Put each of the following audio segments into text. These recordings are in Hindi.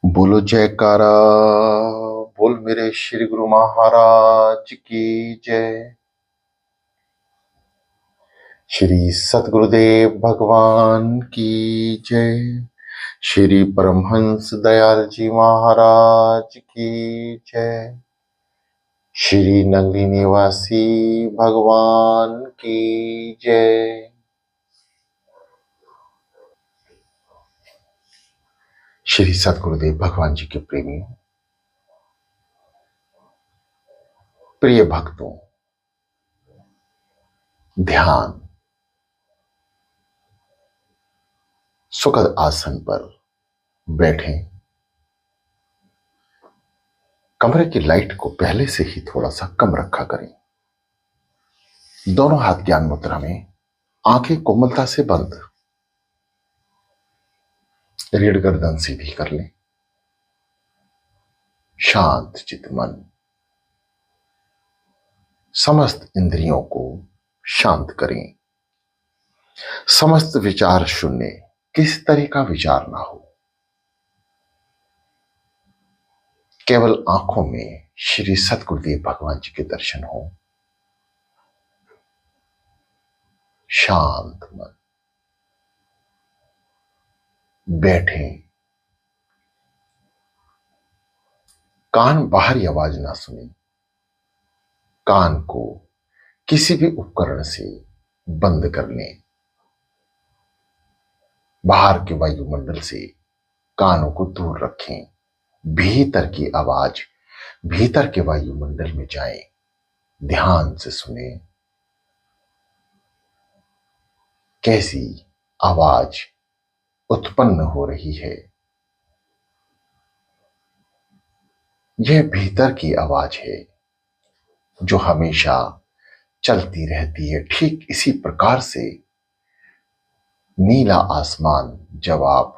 बोलो जयकारा। बोल मेरे श्री गुरु महाराज की जय। श्री सतगुरुदेव भगवान की जय। श्री परमहंस दयाल जी महाराज की जय। श्री नगरी निवासी भगवान की जय। श्री सतगुरुदेव भगवान जी के प्रेमियों, प्रिय भक्तों, ध्यान सुखद आसन पर बैठें। कमरे की लाइट को पहले से ही थोड़ा सा कम रखा करें। दोनों हाथ ज्ञान मुद्रा में, आंखें कोमलता से बंद, रीढ़ गर्दन सीधी कर लें। शांत चित मन, समस्त इंद्रियों को शांत करें। समस्त विचार शून्य, किस तरह का विचार ना हो। केवल आंखों में श्री सतगुरुदेव भगवान जी के दर्शन हो। शांत मन, बैठें। कान बाहरी आवाज ना सुने। कान को किसी भी उपकरण से बंद कर लें। बाहर के वायुमंडल से कानों को दूर रखें। भीतर की आवाज भीतर के वायुमंडल में जाए। ध्यान से सुने कैसी आवाज उत्पन्न हो रही है। यह भीतर की आवाज है जो हमेशा चलती रहती है। ठीक इसी प्रकार से नीला आसमान, जब आप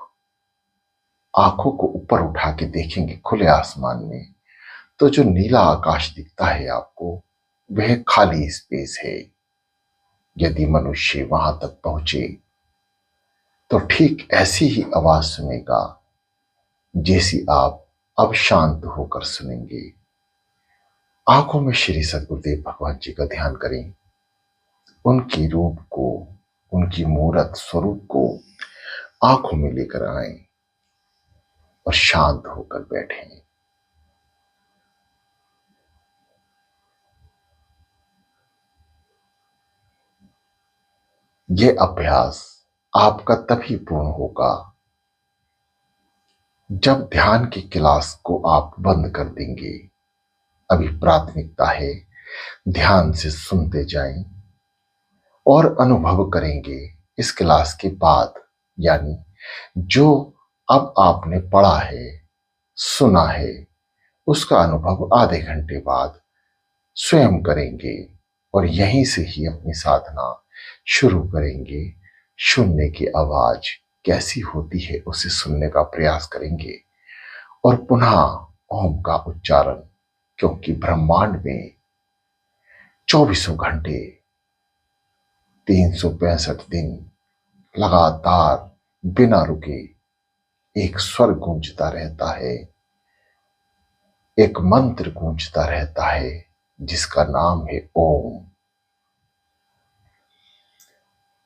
आंखों को ऊपर उठा के देखेंगे खुले आसमान में, तो जो नीला आकाश दिखता है आपको, वह खाली स्पेस है। यदि मनुष्य वहां तक पहुंचे तो ठीक ऐसी ही आवाज सुनेगा जैसी आप अब शांत होकर सुनेंगे। आंखों में श्री सतगुरुदेव भगवान जी का ध्यान करें। उनके रूप को, उनकी मूर्त स्वरूप को आंखों में लेकर आए और शांत होकर बैठें। यह अभ्यास आपका तभी पूर्ण होगा जब ध्यान की क्लास को आप बंद कर देंगे। अभी प्राथमिकता है ध्यान से सुनते जाएं और अनुभव करेंगे इस क्लास के बाद। यानी जो अब आपने पढ़ा है, सुना है, उसका अनुभव आधे घंटे बाद स्वयं करेंगे और यहीं से ही अपनी साधना शुरू करेंगे। शून्य की आवाज कैसी होती है उसे सुनने का प्रयास करेंगे और पुनः ओम का उच्चारण, क्योंकि ब्रह्मांड में 24 घंटे 365 दिन लगातार बिना रुके एक स्वर गूंजता रहता है, एक मंत्र गूंजता रहता है जिसका नाम है ओम।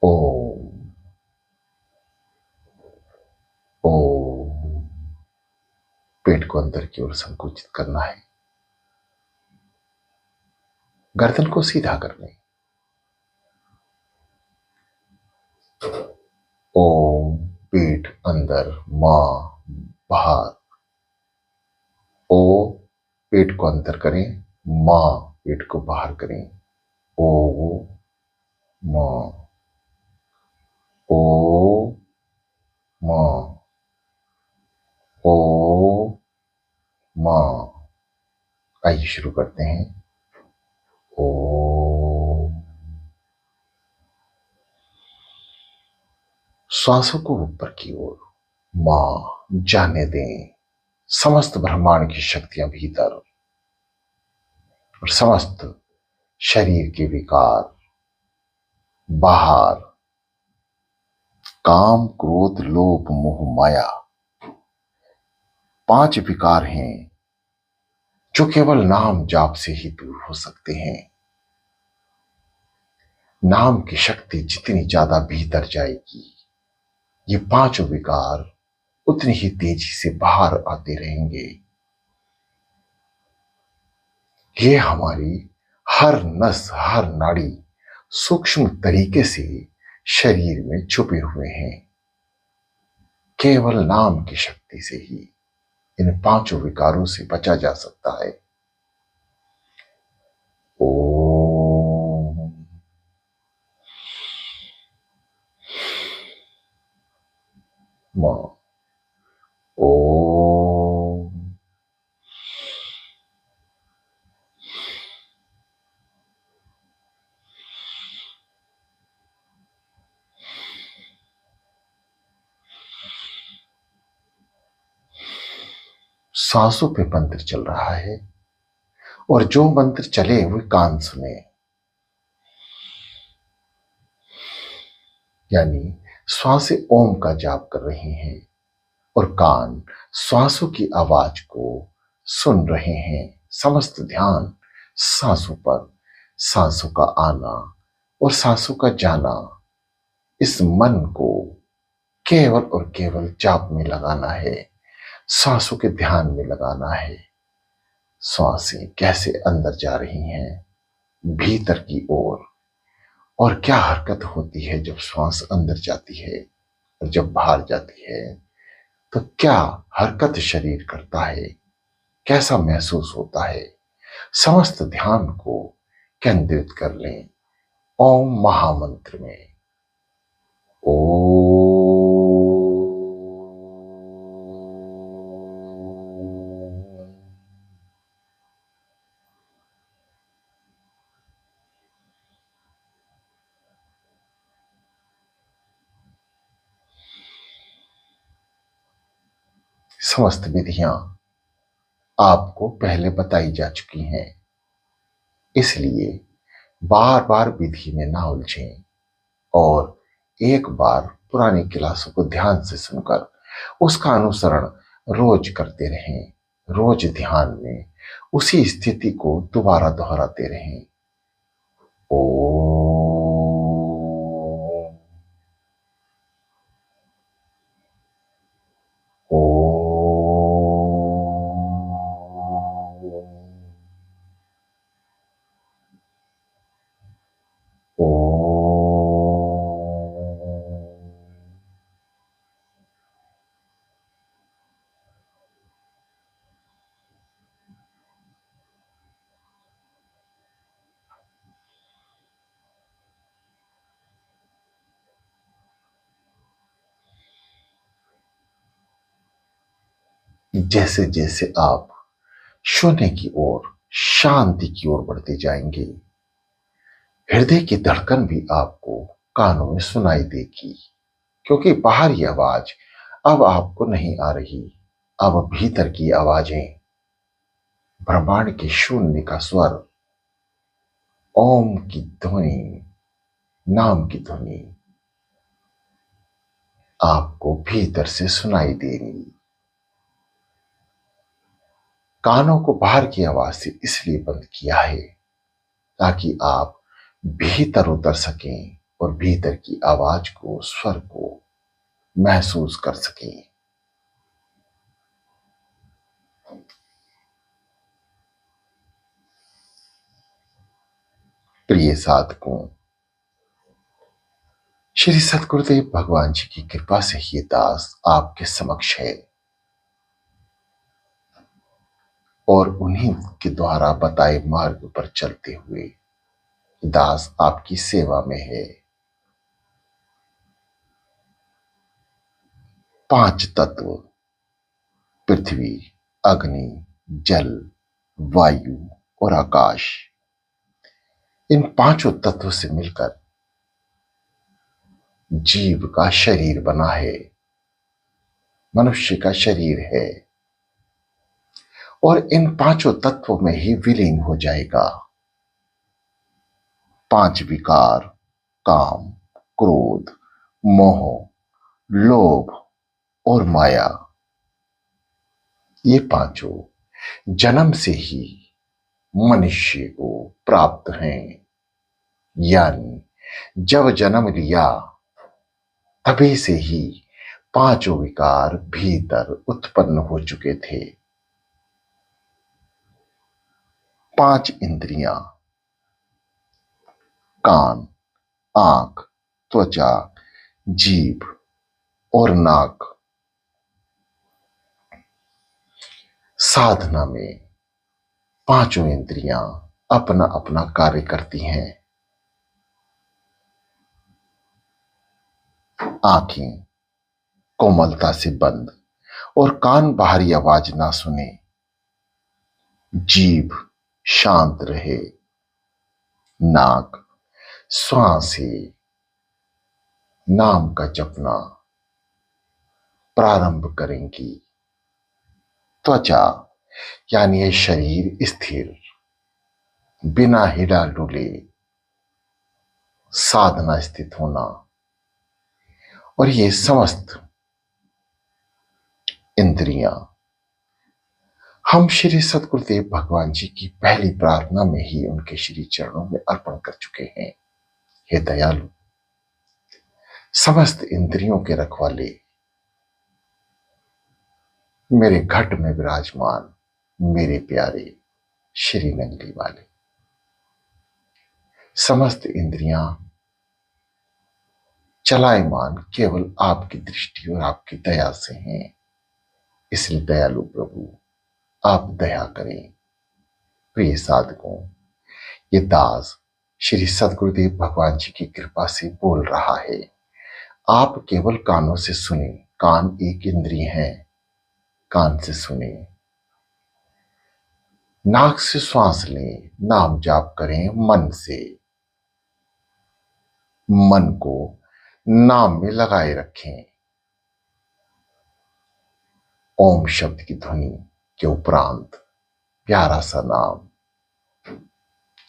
ओम ओम। पेट को अंदर की ओर संकुचित करना है। गर्दन को सीधा कर लें। ओम। पेट अंदर, मां बाहर। ओ, पेट को अंदर करें, मां पेट को बाहर करें। ओ मां, ओ मां, ओ मां। आइए शुरू करते हैं। ओ। श्वासों को ऊपर की ओर मां जाने दें। समस्त ब्रह्मांड की शक्तियां भीतर और समस्त शरीर के विकार बाहर। काम, क्रोध, लोभ, मोह, माया 5 विकार हैं जो केवल नाम जाप से ही दूर हो सकते हैं। नाम की शक्ति जितनी ज्यादा भीतर जाएगी, ये 5 विकार उतनी ही तेजी से बाहर आते रहेंगे। ये हमारी हर नस, हर नाड़ी सूक्ष्म तरीके से शरीर में छुपे हुए हैं। केवल नाम की शक्ति से ही इन 5 विकारों से बचा जा सकता है। ओम मां। ओम सांसों पे मंत्र चल रहा है और जो मंत्र चले वे कान सुने। यानी श्वासें ओम का जाप कर रही हैं और कान श्वासों की आवाज को सुन रहे हैं। समस्त ध्यान सांसों पर, सांसों का आना और सांसों का जाना। इस मन को केवल और केवल जाप में लगाना है, सांसों के ध्यान में लगाना है। श्वासें कैसे अंदर जा रही हैं भीतर की ओर, और क्या हरकत होती है जब श्वास अंदर जाती है और जब बाहर जाती है, तो क्या हरकत शरीर करता है, कैसा महसूस होता है। समस्त ध्यान को केंद्रित कर लें ओम महामंत्र में। ओम। समस्त विधियां आपको पहले बताई जा चुकी हैं, इसलिए बार बार विधि में ना उलझें और एक बार पुरानी क्लासों को ध्यान से सुनकर उसका अनुसरण रोज करते रहें। रोज ध्यान में उसी स्थिति को दोबारा दोहराते रहें। ओम। जैसे जैसे आप शून्य की ओर, शांति की ओर बढ़ते जाएंगे, हृदय की धड़कन भी आपको कानों में सुनाई देगी, क्योंकि बाहरी आवाज अब आपको नहीं आ रही। अब भीतर की आवाजें, ब्रह्मांड के शून्य का स्वर, ओम की ध्वनि, नाम की ध्वनि आपको भीतर से सुनाई देगी। कानों को बाहर की आवाज से इसलिए बंद किया है ताकि आप भीतर उतर सकें और भीतर की आवाज को, स्वर को महसूस कर सकें। प्रिय साधकों, श्री सतगुरुदेव भगवान जी की कृपा से ये दास आपके समक्ष है और उन्हीं के द्वारा बताए मार्ग पर चलते हुए दास आपकी सेवा में है। 5 तत्व, पृथ्वी, अग्नि, जल, वायु और आकाश, इन 5 तत्वों से मिलकर जीव का शरीर बना है, मनुष्य का शरीर है और इन 5 तत्वों में ही विलीन हो जाएगा। 5 विकार, काम, क्रोध, मोह, लोभ और माया, ये पांचों जन्म से ही मनुष्य को प्राप्त हैं, यानी जब जन्म लिया तभी से ही पांचों विकार भीतर उत्पन्न हो चुके थे। पांच इंद्रियां, कान, आंख, त्वचा, जीभ और नाक, साधना में पांचों इंद्रियां अपना अपना कार्य करती हैं। आंखें कोमलता से बंद और कान बाहरी आवाज ना सुने, जीभ शांत रहे, नाक श्वास से नाम का जपना प्रारंभ करेंगी, त्वचा यानी ये शरीर स्थिर बिना हिला डुले साधना स्थित होना, और ये समस्त इंद्रियां हम श्री सद्गुरुदेव भगवान जी की पहली प्रार्थना में ही उनके श्री चरणों में अर्पण कर चुके हैं। हे दयालु, समस्त इंद्रियों के रखवाले, मेरे घट में विराजमान मेरे प्यारे श्री नंगली वाले, समस्त इंद्रियां चलायमान केवल आपकी दृष्टि और आपकी दया से हैं। इसलिए दयालु प्रभु आप दया करें। प्रिय साधकों, ये दास श्री सद्गुरुदेव भगवान जी की कृपा से बोल रहा है। आप केवल कानों से सुने, कान एक इंद्रिय है, कान से सुने, नाक से श्वास लें, नाम जाप करें मन से, मन को नाम में लगाए रखें। ओम शब्द की ध्वनि के उपरांत प्यारा सा नाम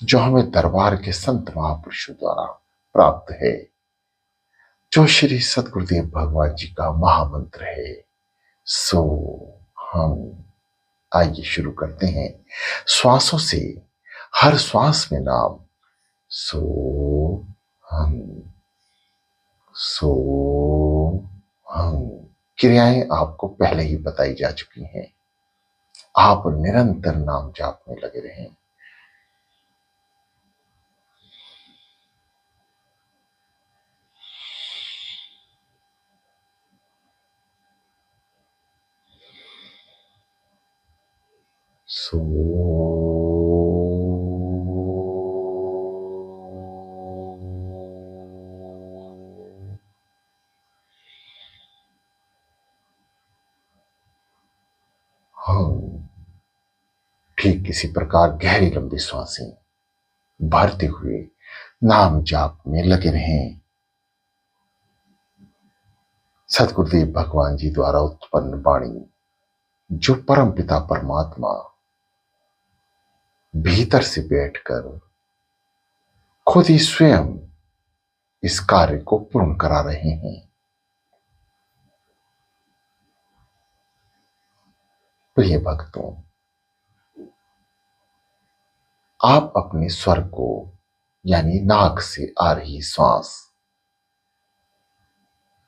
जो हमें दरबार के संत महापुरुषों द्वारा प्राप्त है, जो श्री सद्गुरुदेव भगवान जी का महामंत्र है, सो हम। आइए शुरू करते हैं श्वासों से। हर श्वास में नाम सो हम, सो हम। क्रियाएं आपको पहले ही बताई जा चुकी हैं। आप निरंतर नाम जाप में लगे रहें। सो हम। ठीक इसी प्रकार गहरी लंबी सांसें भरते हुए नाम जाप में लगे रहें। सद्गुरुदेव भगवान जी द्वारा उत्पन्न वाणी जो परम पिता परमात्मा भीतर से बैठकर खुद ही स्वयं इस कार्य को पूर्ण करा रहे हैं। प्रिय भक्तों, आप अपने स्वर को यानी नाक से आ रही श्वास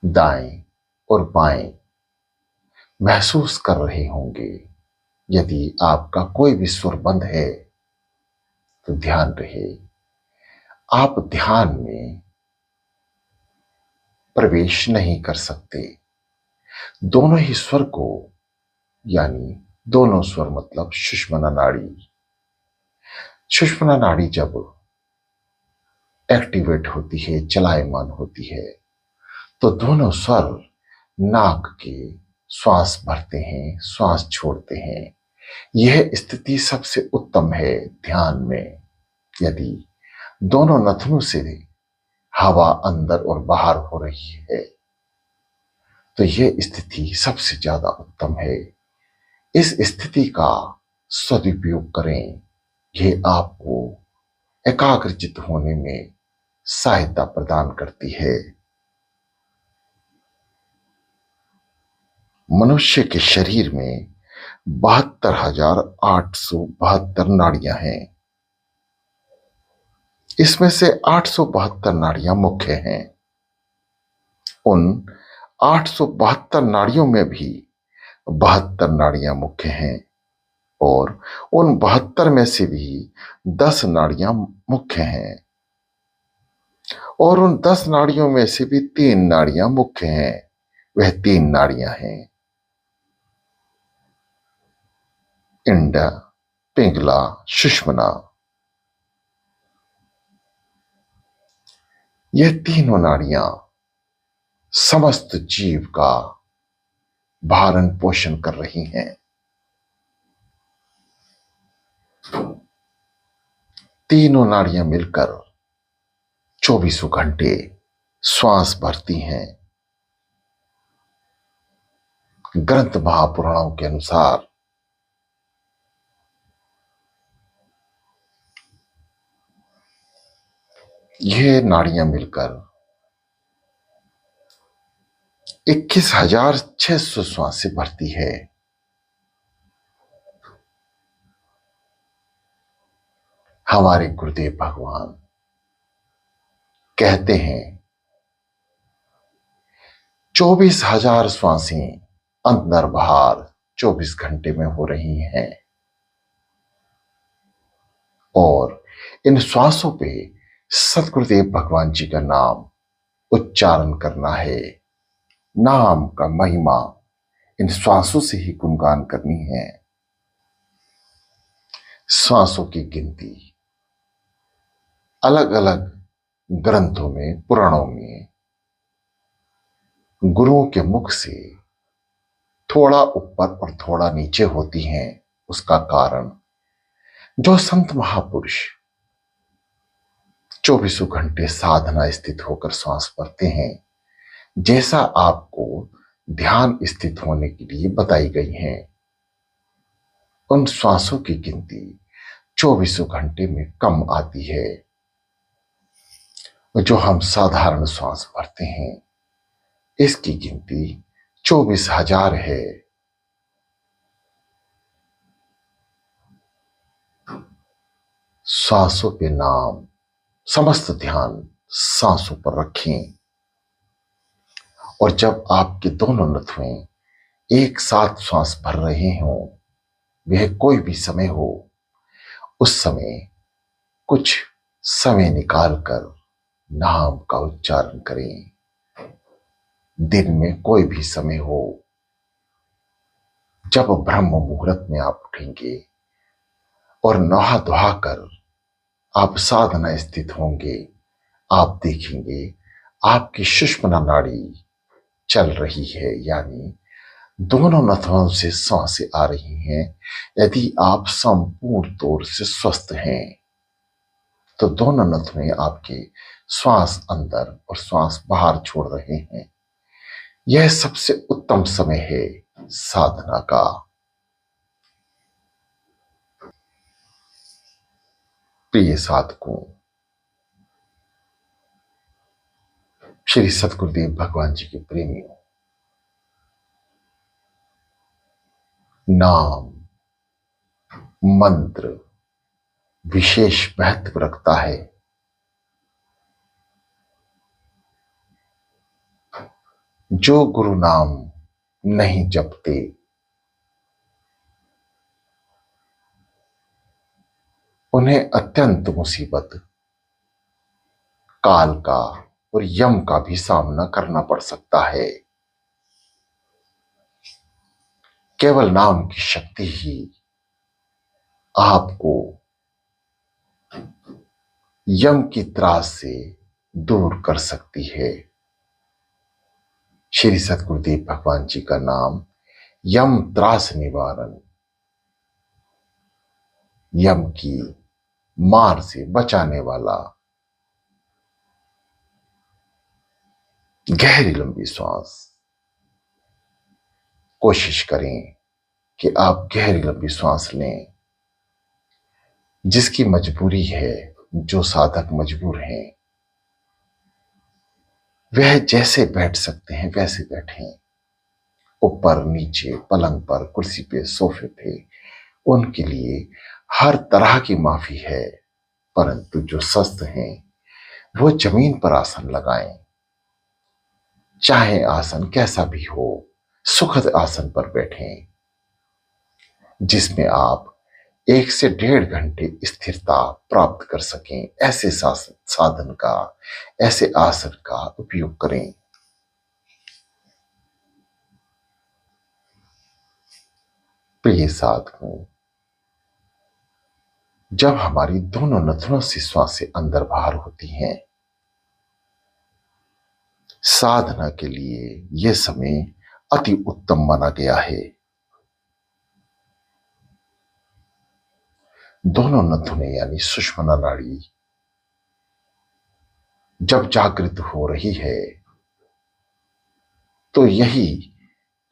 दाएं और बाएं महसूस कर रहे होंगे। यदि आपका कोई भी स्वर बंद है तो ध्यान रहे, आप ध्यान में प्रवेश नहीं कर सकते। दोनों ही स्वर को यानी दोनों स्वर मतलब सुषुम्ना नाड़ी, सुषुम्ना नाड़ी जब एक्टिवेट होती है, चलायमान होती है, तो दोनों स्वर नाक के श्वास भरते हैं, श्वास छोड़ते हैं। यह स्थिति सबसे उत्तम है ध्यान में। यदि दोनों नथनों से हवा अंदर और बाहर हो रही है तो यह स्थिति सबसे ज्यादा उत्तम है। इस स्थिति का सदुपयोग करें। यह आपको एकाग्रचित होने में सहायता प्रदान करती है। मनुष्य के शरीर में 72,872 नाड़ियां हैं। इसमें से 872 नाड़ियां मुख्य हैं। उन 872 नाड़ियों में भी 72 नाड़ियां मुख्य हैं और उन 72 में से भी 10 नाड़ियां मुख्य हैं और उन 10 नाड़ियों में से भी 3 नाड़ियां मुख्य हैं। वह 3 नाड़ियां हैं इंड, पिंगला, सुषुम्ना। यह तीनों नाड़ियां समस्त जीव का भरण पोषण कर रही हैं। तीनों नाड़ियां मिलकर 24 घंटे श्वास भरती हैं। ग्रंथ महापुराणों के अनुसार यह नाड़ियां मिलकर 21,600 श्वासें भरती है। हमारे गुरुदेव भगवान कहते हैं 24,000 श्वासें अंदर बाहर 24 घंटे में हो रही हैं और इन श्वासों पे सतगुरुदेव भगवान जी का नाम उच्चारण करना है। नाम का महिमा इन श्वासों से ही गुणगान करनी है। श्वासों की गिनती अलग अलग ग्रंथों में, पुराणों में गुरुओं के मुख से थोड़ा ऊपर और थोड़ा नीचे होती हैं। उसका कारण जो संत महापुरुष 24 घंटे साधना स्थित होकर श्वास भरते हैं, जैसा आपको ध्यान स्थित होने के लिए बताई गई हैं, उन श्वासों की गिनती 24 घंटे में कम आती है। जो हम साधारण श्वास भरते हैं इसकी गिनती 24,000 है। सांसों पे नाम, समस्त ध्यान सांसों पर रखें और जब आपके दोनों नथुएं एक साथ श्वास भर रहे हों, वह कोई भी समय हो, उस समय कुछ समय निकालकर नाम का उच्चारण करें। दिन में कोई भी समय हो, जब ब्रह्म मुहूर्त में आप उठेंगे और नहा धोहा कर आप साधना स्थित होंगे, आप देखेंगे आपकी सुषुम्ना नाड़ी चल रही है, यानी दोनों नथुओं से सांसें आ रही हैं। यदि आप संपूर्ण तौर से स्वस्थ हैं तो दोनों नथुएं आपके श्वास अंदर और श्वास बाहर छोड़ रहे हैं। यह सबसे उत्तम समय है साधना का। प्रिय साधकों, श्री सतगुरुदेव भगवान जी के प्रेमियों, नाम मंत्र विशेष महत्व रखता है। जो गुरु नाम नहीं जपते उन्हें अत्यंत मुसीबत, काल का और यम का भी सामना करना पड़ सकता है। केवल नाम की शक्ति ही आपको यम की त्रास से दूर कर सकती है। श्री सतगुरुदेव भगवान जी का नाम यम त्रास निवारण, यम की मार से बचाने वाला। गहरी लंबी श्वास, कोशिश करें कि आप गहरी लंबी श्वास लें। जिसकी मजबूरी है, जो साधक मजबूर हैं, वह जैसे बैठ सकते हैं वैसे बैठें। ऊपर नीचे, पलंग पर, कुर्सी पे, सोफे पे, उनके लिए हर तरह की माफी है। परंतु जो स्वस्थ हैं वो जमीन पर आसन लगाएं, चाहे आसन कैसा भी हो, सुखद आसन पर बैठें जिसमें आप 1 से 1.5 घंटे स्थिरता प्राप्त कर सकें। ऐसे साधन का, ऐसे आसन का उपयोग करें। प्रिय साधकों, जब हमारी दोनों नथनों से श्वासें अंदर बाहर होती हैं, साधना के लिए यह समय अति उत्तम माना गया है। दोनों नथुने यानी सुषुम्ना नाड़ी जब जागृत हो रही है तो यही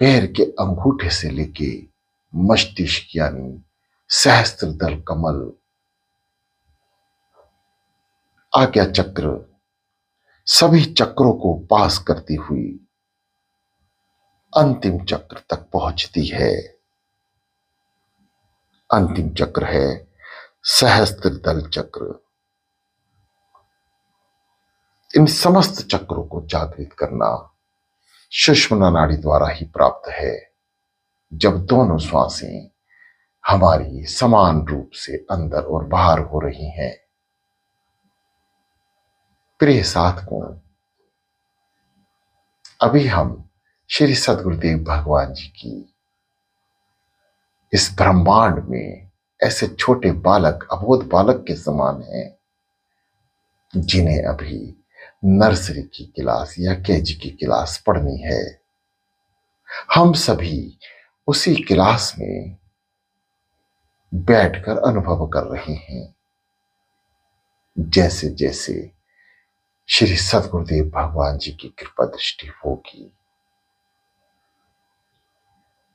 पैर के अंगूठे से लेके मस्तिष्क यानी सहस्त्रदल कमल, आज्ञा चक्र, सभी चक्रों को पास करती हुई अंतिम चक्र तक पहुंचती है। अंतिम चक्र है सहस्त्रदल चक्र। इन समस्त चक्रों को जागृत करना सुषुम्ना नाड़ी द्वारा ही प्राप्त है। जब दोनों श्वासें हमारी समान रूप से अंदर और बाहर हो रही हैं। प्रिय साधकों, अभी हम श्री सद्गुरुदेव भगवान जी की इस ब्रह्मांड में ऐसे छोटे बालक, अबोध बालक के समान हैं जिन्हें अभी नर्सरी की क्लास या केजी की क्लास पढ़नी है। हम सभी उसी क्लास में बैठकर अनुभव कर रहे हैं। जैसे जैसे श्री सद्गुरुदेव भगवान जी की कृपा दृष्टि होगी,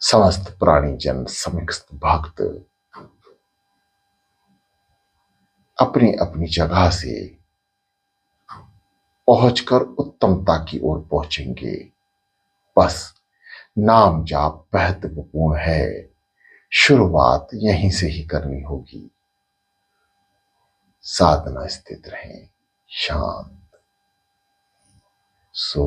समस्त प्राणी जन, समस्त भक्त अपनी अपनी जगह से पहुंचकर उत्तमता की ओर पहुंचेंगे। बस नाम जाप महत्वपूर्ण है, शुरुआत यहीं से ही करनी होगी। साधना स्थित रहें, शांत, सो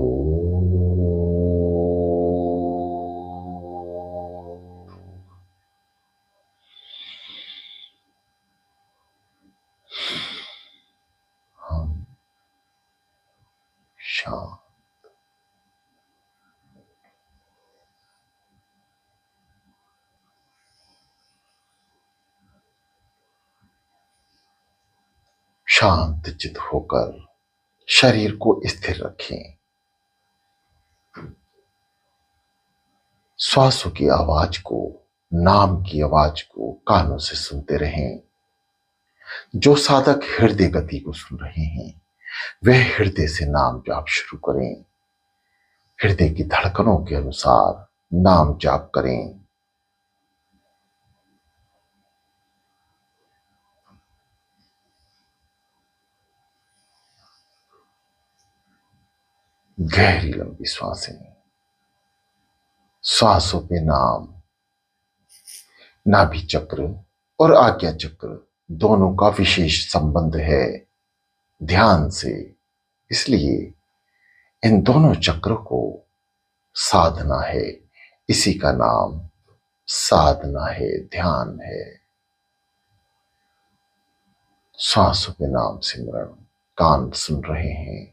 हम शांत। शांत चित होकर शरीर को स्थिर रखें। श्वासों की आवाज को, नाम की आवाज को कानों से सुनते रहें। जो साधक हृदय गति को सुन रहे हैं वह हृदय से नाम जाप शुरू करें। हृदय की धड़कनों के अनुसार नाम जाप करें। गहरी लंबी श्वासें, श्वासों पे नाम। नाभि चक्र और आज्ञा चक्र दोनों का विशेष संबंध है ध्यान से, इसलिए इन दोनों चक्रों को साधना है। इसी का नाम साधना है, ध्यान है। श्वासों पे नाम सिमरण, कान सुन रहे हैं।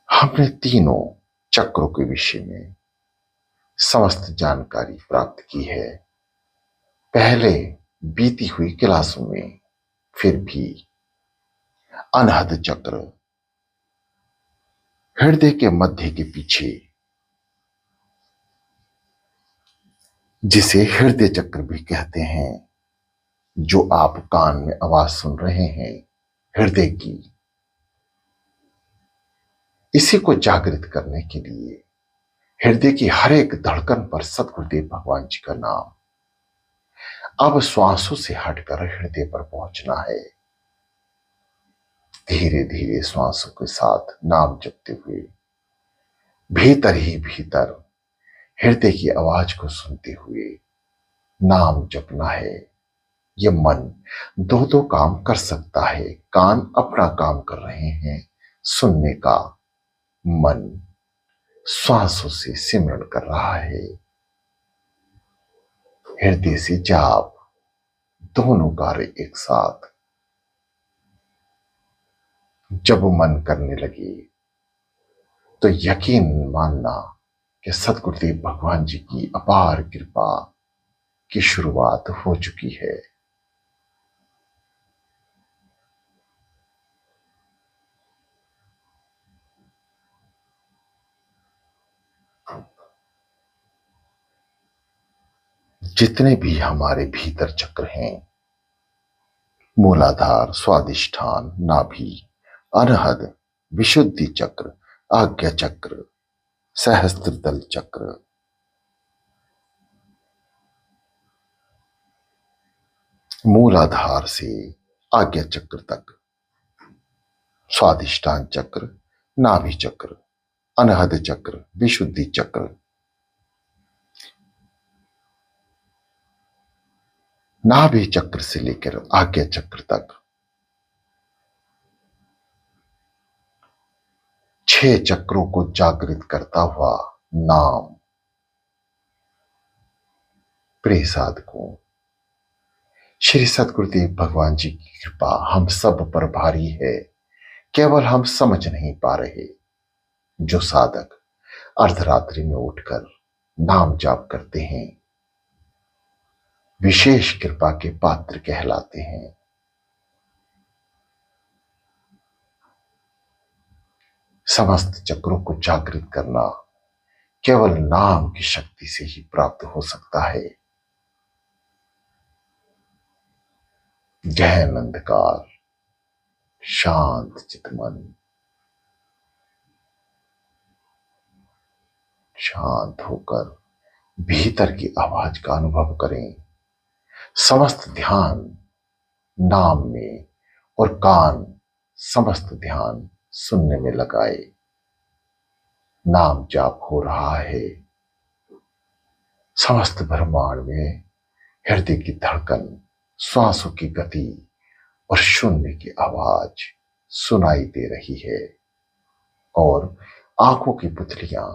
हमने तीनों चक्रों के विषय में समस्त जानकारी प्राप्त की है पहले बीती हुई क्लासों में। फिर भी अनहद चक्र हृदय के मध्य के पीछे, जिसे हृदय चक्र भी कहते हैं, जो आप कान में आवाज सुन रहे हैं हृदय की, इसी को जागृत करने के लिए हृदय की हर एक धड़कन पर सद्गुरुदेव भगवान जी का नाम अब श्वासों से हटकर हृदय पर पहुंचना है। धीरे धीरे श्वासों के साथ नाम जपते हुए भीतर ही भीतर हृदय की आवाज को सुनते हुए नाम जपना है। ये मन दो दो काम कर सकता है। कान अपना काम कर रहे हैं सुनने का, मन श्वासों से सिमरण कर रहा है। हृदय से जाप, दोनों कार्य एक साथ। जब मन करने लगे तो यकीन मानना कि सदगुरुदेव भगवान जी की अपार कृपा की शुरुआत हो चुकी है। जितने भी हमारे भीतर चक्र हैं, मूलाधार, स्वादिष्ठान, नाभि, अनहद, विशुद्धि चक्र, आज्ञा चक्र, सहस्त्रदल चक्र, मूलाधार से आज्ञा चक्र तक, स्वादिष्ठान चक्र, नाभि चक्र, अनहद चक्र, विशुद्धि चक्र, नाभि चक्र से लेकर आज्ञा चक्र तक 6 चक्रों को जागृत करता हुआ नाम। प्रिय साधकों, श्री सद्गुरुदेव भगवान जी की कृपा हम सब पर भारी है, केवल हम समझ नहीं पा रहे। जो साधक अर्धरात्रि में उठकर नाम जाप करते हैं, विशेष कृपा के पात्र कहलाते हैं। समस्त चक्रों को जागृत करना केवल नाम की शक्ति से ही प्राप्त हो सकता है। गहन अंधकार, शांत चितमन, शांत होकर भीतर की आवाज का अनुभव करें। समस्त ध्यान नाम में और कान समस्त ध्यान सुनने में लगाए। नाम जाप हो रहा है। समस्त ब्रह्मांड में हृदय की धड़कन, श्वासों की गति और शून्य की आवाज सुनाई दे रही है। और आंखों की पुतलियां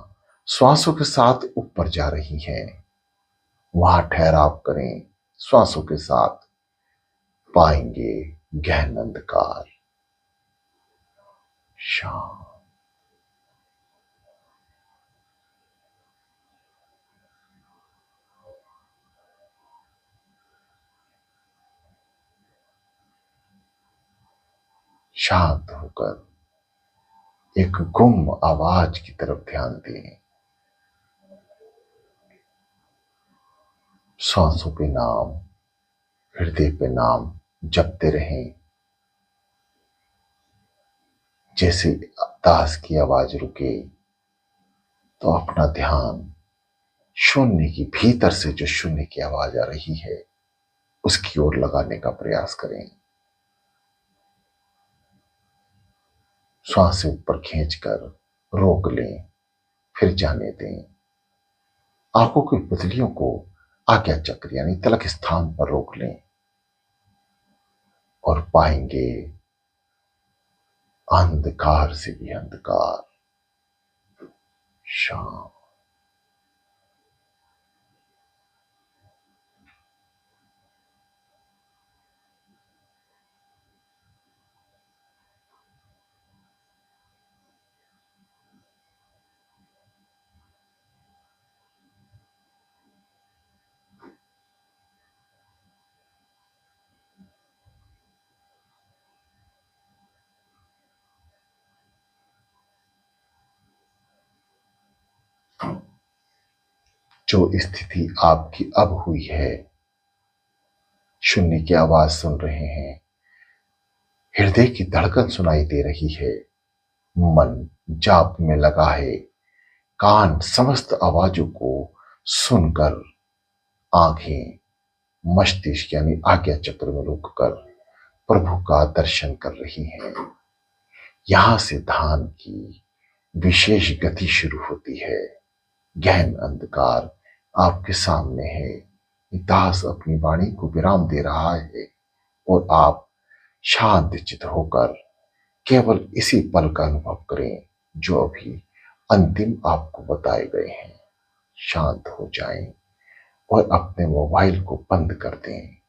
श्वासों के साथ ऊपर जा रही हैं। वहां ठहराव करें। श्वासों के साथ पाएंगे गहन अंधकार, शांत। शांत होकर एक गुम आवाज की तरफ ध्यान दें। सांसों पे नाम, हृदय पे नाम जपते रहें। जैसे दास की आवाज रुके तो अपना ध्यान शून्य की भीतर से जो शून्य की आवाज आ रही है उसकी ओर लगाने का प्रयास करें। श्वास से ऊपर खींचकर रोक लें, फिर जाने दें। आंखों की पुतलियों को आज्ञा चक्र यानी तिलक स्थान पर रोक लें और पाएंगे अंधकार से भी अंधकार, शांत। जो स्थिति आपकी अब हुई है, शून्य की आवाज सुन रहे हैं, हृदय की धड़कन सुनाई दे रही है, मन जाप में लगा है, कान समस्त आवाजों को सुनकर, आंखें मस्तिष्क यानी आज्ञा चक्र में रुककर प्रभु का दर्शन कर रही हैं। यहां से ध्यान की विशेष गति शुरू होती है। गहन अंधकार आपके सामने है। दास अपनी वाणी को विराम दे रहा है और आप शांत चित होकर केवल इसी पल का अनुभव करें जो अभी अंतिम आपको बताए गए हैं। शांत हो जाएं और अपने मोबाइल को बंद कर दें।